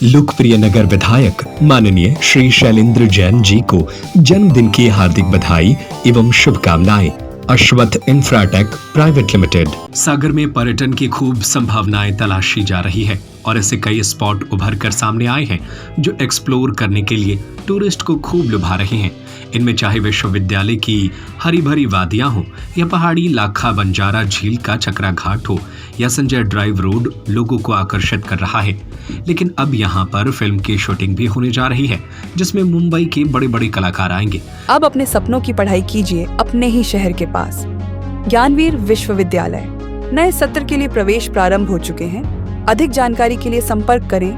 लोकप्रिय नगर विधायक माननीय श्री शैलेंद्र जैन जी को जन्मदिन की हार्दिक बधाई एवं शुभकामनाएं। अश्वत्थ इंफ्राटेक प्राइवेट लिमिटेड। सागर में पर्यटन की खूब संभावनाएं तलाशी जा रही है और ऐसे कई स्पॉट उभर कर सामने आए हैं जो एक्सप्लोर करने के लिए टूरिस्ट को खूब लुभा रहे हैं। इनमें चाहे विश्वविद्यालय की हरी भरी वादियां हो या पहाड़ी लाखा बंजारा झील का चक्रा घाट हो या संजय ड्राइव रोड लोगों को आकर्षित कर रहा है। लेकिन अब यहाँ पर फिल्म की शूटिंग भी होने जा रही है जिसमें मुंबई के बड़े बड़े कलाकार आएंगे। अब अपने सपनों की पढ़ाई कीजिए अपने ही शहर के पास। ज्ञानवीर विश्वविद्यालय नए सत्र के लिए प्रवेश प्रारंभ हो चुके हैं। अधिक जानकारी के लिए संपर्क करें।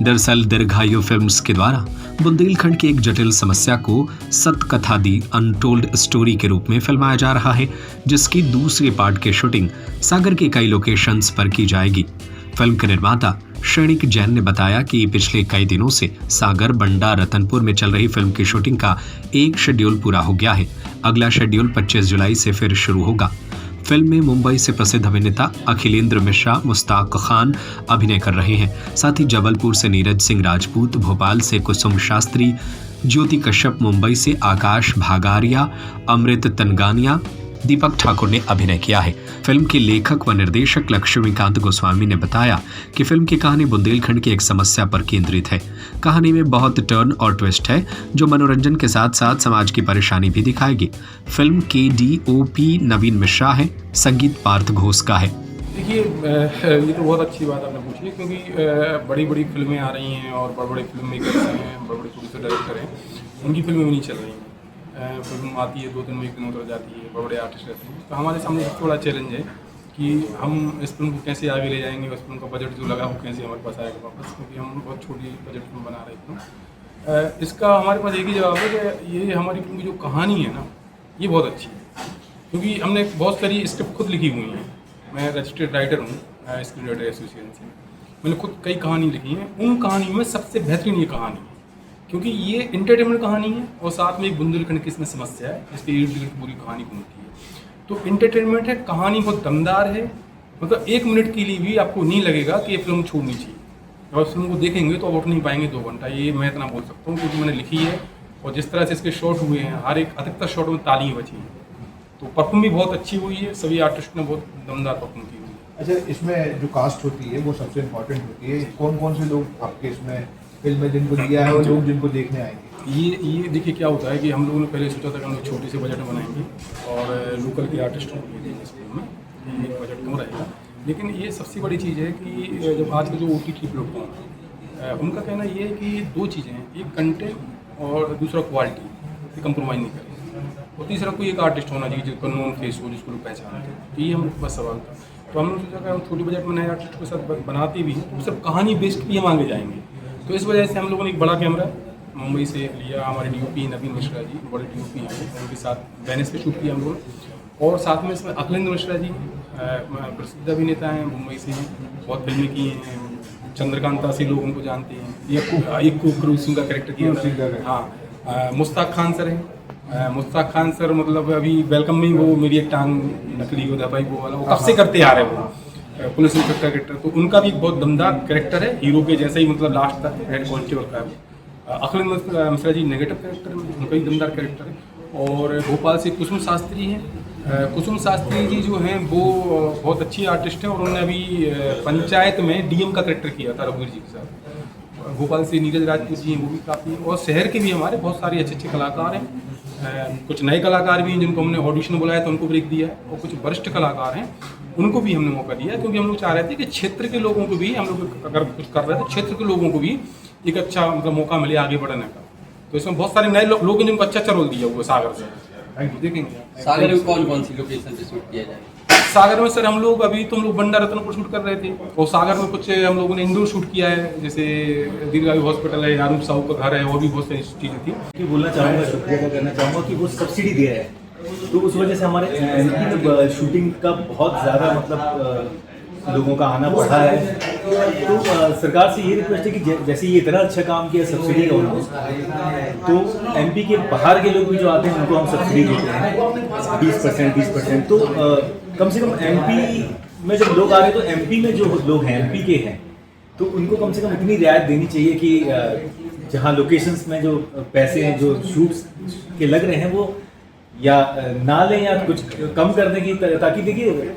दरअसल दीर्घायु फिल्म्स के द्वारा बुंदेलखंड की एक जटिल समस्या को सतकथा दी अनटोल्ड स्टोरी के रूप में फिल्माया जा रहा है, जिसकी दूसरे पार्ट की शूटिंग सागर के कई लोकेशंस पर की जाएगी। फिल्म के निर्माता श्रेणिक जैन ने बताया कि पिछले कई दिनों से सागर बंडा रतनपुर में चल रही फिल्म की शूटिंग का एक शेड्यूल पूरा हो गया है। अगला शेड्यूल 25 जुलाई से फिर शुरू होगा। फिल्म में मुंबई से प्रसिद्ध अभिनेता अखिलेंद्र मिश्रा, मुश्ताक खान अभिनय कर रहे हैं। साथ ही जबलपुर से नीरज सिंह राजपूत, भोपाल से कुसुम शास्त्री, ज्योति कश्यप, मुंबई से आकाश भागारिया, अमृत तनगानिया, दीपक ठाकुर ने अभिनय किया है। फिल्म के लेखक व निर्देशक लक्ष्मीकांत गोस्वामी ने बताया कि फिल्म की कहानी बुंदेलखंड की एक समस्या पर केंद्रित है। कहानी में बहुत टर्न और ट्विस्ट है जो मनोरंजन के साथ साथ समाज की परेशानी भी दिखाएगी। फिल्म के DOP नवीन मिश्रा है, संगीत पार्थ घोष का है। देखिए, ये तो बहुत अच्छी बात आपने पूछी, क्योंकि बड़ी बड़ी फिल्में आ रही हैं और बड़े बड़े फिल्म मेकर्स हैं, बड़े बड़े प्रोड्यूसर डायरेक्टर हैं, उनकी फिल्में भी नहीं चल रही हैं। फिल्म आती है 2 दिन में 1 दिन उतर जाती है, बड़े बड़े आर्टिस्ट रहते हैं। तो हमारे सामने सबसे बड़ा चैलेंज है कि हम इस फिल्म को कैसे आगे ले जाएंगे, उस फिल्म का बजट जो लगा वो कैसे हमारे पास आएगा वापस, क्योंकि हम बहुत छोटी बजट फिल्म बना रहे थे। इसका हमारे पास एक ही जवाब है कि ये हमारी फिल्म की जो कहानी है ना, ये बहुत अच्छी है, क्योंकि हमने बहुत सारी स्क्रिप्ट खुद लिखी हुई हैं। मैं रजिस्टर्ड राइटर हूँ स्क्रीन राइटर एसोसिएशन से। मैंने खुद कई कहानी लिखी हैं। उन कहानियों में सबसे बेहतरीन ये कहानी है, क्योंकि ये एंटरटेनमेंट कहानी है और साथ में एक बुंदेलखंड की इसमें समस्या है, इसके इर्द गिर्द पूरी कहानी घूमती है। तो एंटरटेनमेंट है, कहानी बहुत दमदार है, मतलब 1 मिनट के लिए भी आपको नहीं लगेगा कि ये फिल्म छोड़नी चाहिए। और फिल्म को देखेंगे तो आप उठ नहीं पाएंगे 2 घंटा, ये मैं इतना बोल सकता हूँ, क्योंकि मैंने लिखी है और जिस तरह से इसके शॉट हुए हैं, हर एक अधिकतर शॉट में तालियां बची हैं। तो परफॉर्म भी बहुत अच्छी हुई है, सभी आर्टिस्ट ने बहुत दमदार परफॉर्म की हुई है। अच्छा, इसमें जो कास्ट होती है वो सबसे इम्पोर्टेंट होती है। कौन कौन से लोग आपके इसमें फिल्म में जिनको दिया है और लोग जिनको देखने आएंगे? ये देखिए क्या होता है कि हम लोगों ने पहले सोचा था कि हम लोग छोटे से बजट में बनाएंगे और लोकल के आर्टिस्टों को भेजेंगे इस फिल्म में, ये बजट कम रहेगा। लेकिन ये सबसे बड़ी चीज़ है कि जब आज के जो OTT प्लेटफॉर्म है, उनका कहना ये है कि 2 चीज़ें हैं, एक कंटेंट और दूसरा क्वालिटी, ये कंप्रोमाइज़ नहीं करेंगे। और तीसरा कोई एक आर्टिस्ट होना चाहिए जिसका नॉन फेस हो, जिसको लोग पहचानते हैं। तो ये हम बस सवाल था। तो हमने सोचा कि हम छोटी बजट में नए आर्टिस्ट के साथ बनाते भी हैं तो सब कहानी बेस्ड भी हम आगे जाएंगे। तो इस वजह से हम लोगों ने एक बड़ा कैमरा मुंबई से लिया। हमारे DOP नवीन मिश्रा जी बड़े DOP हैं, उनके साथ वेनिस पे शूट किया हम लोगों ने। और साथ में इसमें अखिलेंद्र मिश्रा जी प्रसिद्ध अभिनेता हैं, मुंबई से हैं, बहुत फिल्में की हैं। चंद्रकांता से लोग उनको जानते हैं। एक कुकरू सिंह का कैरेक्टर किया। हाँ, मुश्ताक खान सर हैं। मुश्ताक खान सर मतलब अभी वेलकम में वो मेरी एक टांग नकली हो भाई वो वाला, वो कब से करते आ रहे हैं वो पुलिस इंस्पेक्टर कैरेक्टर। तो उनका भी एक बहुत दमदार कैरेक्टर है, हीरो के जैसा ही, मतलब लास्ट तक हेड कांस्टेबल का है। अखिलेंद्र मिश्रा जी नेगेटिव कैरेक्टर में, उनका भी दमदार कैरेक्टर है। और भोपाल से कुसुम शास्त्री हैं। कुसुम शास्त्री जी जो हैं वो बहुत अच्छी आर्टिस्ट हैं और उन्होंने अभी पंचायत में DM का कैरेक्टर किया था रघुवीर जी के साथ। भोपाल से नीरज राजपूत जी हैं, वो भी काफ़ी, और शहर के भी हमारे बहुत सारे अच्छे अच्छे कलाकार हैं। कुछ नए कलाकार भी हैं जिनको हमने ऑडिशन बुलाया तो उनको ब्रेक दिया है, और कुछ वरिष्ठ कलाकार हैं उनको भी हमने मौका दिया, क्योंकि हम लोग चाह रहे थे कि क्षेत्र के लोगों को भी, हम लोग अगर कुछ कर रहे थे क्षेत्र के लोगों को भी एक अच्छा मतलब मौका मिले आगे बढ़ने का। तो इसमें बहुत सारे नए लोग हैं जिनको अच्छा अच्छा रोल दिया हुआ सागर से। देखेंगे सागर में कौन कौन सी लोकेशन पे शूट किया जाएगा? सागर में सर हम लोग अभी तो हम लोग बंडा रतनपुर शूट कर रहे थे, और सागर में कुछ हम लोगों ने इंडोर शूट किया है, जैसे दीर्घायु हॉस्पिटल है, यारूप साहू का घर है, और भी बहुत सारी चीज़ें थी। कि बोलना चाहूँगा, शुक्रिया करना चाहूँगा कि वो सब्सिडी दे रहे हैं, तो उस वजह से हमारे MP में शूटिंग का बहुत ज़्यादा मतलब लोगों का आना बढ़ा है। तो सरकार से ये रिक्वेस्ट है कि जैसे ये इतना अच्छा काम किया सब्सिडी का उन्होंने, तो MP के बाहर के लोग भी जो आते हैं उनको हम सब्सिडी देते हैं 20%। तो कम से कम MP में जब लोग आ रहे हैं तो MP में जो लोग हैं MP के हैं तो उनको कम से कम इतनी रियायत देनी चाहिए कि जहाँ लोकेशंस में जो पैसे हैं जो शूट्स के लग रहे हैं वो या ना लें या कुछ कम कर दें, कि ताकि देखिए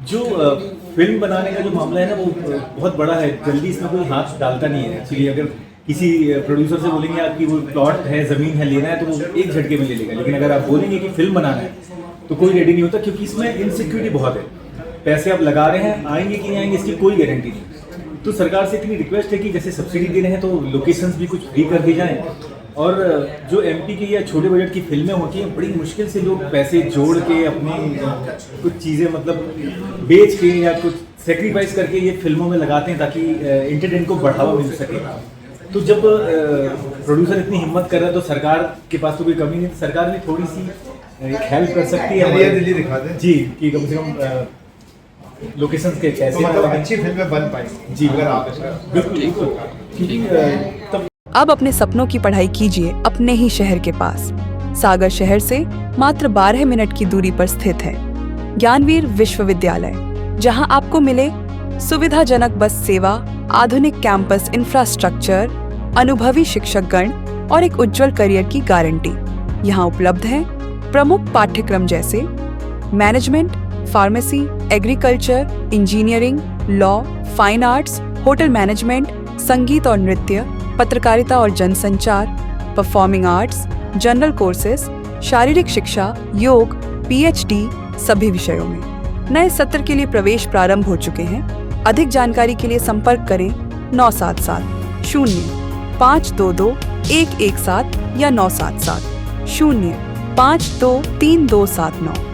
जो फिल्म बनाने का जो मामला है ना वो बहुत बड़ा है, जल्दी इसमें कोई हाथ डालता नहीं है। एक्चुअली अगर किसी प्रोड्यूसर से बोलेंगे आपकी वो प्लॉट है, ज़मीन है, लेना है, तो वो एक झटके में ले लेगा। लेकिन अगर आप बोलेंगे कि फिल्म बनाना है तो कोई रेडी नहीं होता, क्योंकि इसमें इनसिक्योरिटी बहुत है। पैसे आप लगा रहे हैं, आएंगे कि नहीं आएंगे इसकी कोई गारंटी नहीं। तो सरकार से इतनी रिक्वेस्ट है कि जैसे सब्सिडी दे रहे हैं तो लोकेशंस भी कुछ फ्री कर दी जाएँ। और जो एमपी की या छोटे बजट की फिल्में होती हैं, बड़ी मुश्किल से लोग पैसे जोड़ के अपनी कुछ चीज़ें मतलब बेच के या कुछ सेक्रीफाइस करके ये फिल्मों में लगाते हैं ताकि एंटरटेनमेंट को बढ़ावा मिल सके। तो जब प्रोड्यूसर इतनी हिम्मत कर रहा है तो सरकार के पास तो कोई कमी नहीं, सरकार भी थोड़ी सी हेल्प कर सकती है। दिल्ली दिखा दें जी, कि कम से कम लोकेशंस के तो कैसे मतलब अच्छी फिल्में बन पाएंगी जी, अगर आप इसका बिल्कुल बिल्कुल, क्योंकि तब अब अपने सपनों की पढ़ाई कीजिए अपने ही शहर के पास। सागर शहर से मात्र 12 मिनट की दूरी पर स्थित है ज्ञानवीर विश्वविद्यालय, जहां आपको मिले सुविधाजनक बस सेवा, आधुनिक कैंपस इंफ्रास्ट्रक्चर, अनुभवी शिक्षकगण और एक उज्जवल करियर की गारंटी। यहाँ उपलब्ध है प्रमुख पाठ्यक्रम जैसे management, pharmacy, agriculture, engineering, law, fine arts, hotel management, संगीत और नृत्य, पत्रकारिता और जनसंचार, परफॉर्मिंग आर्ट्स, जनरल कोर्सेज, शारीरिक शिक्षा, योग, पीएचडी सभी विषयों में। नए सत्र के लिए प्रवेश प्रारंभ हो चुके हैं। अधिक जानकारी के लिए संपर्क करें 977 0 522 117 या 977 0 523 279।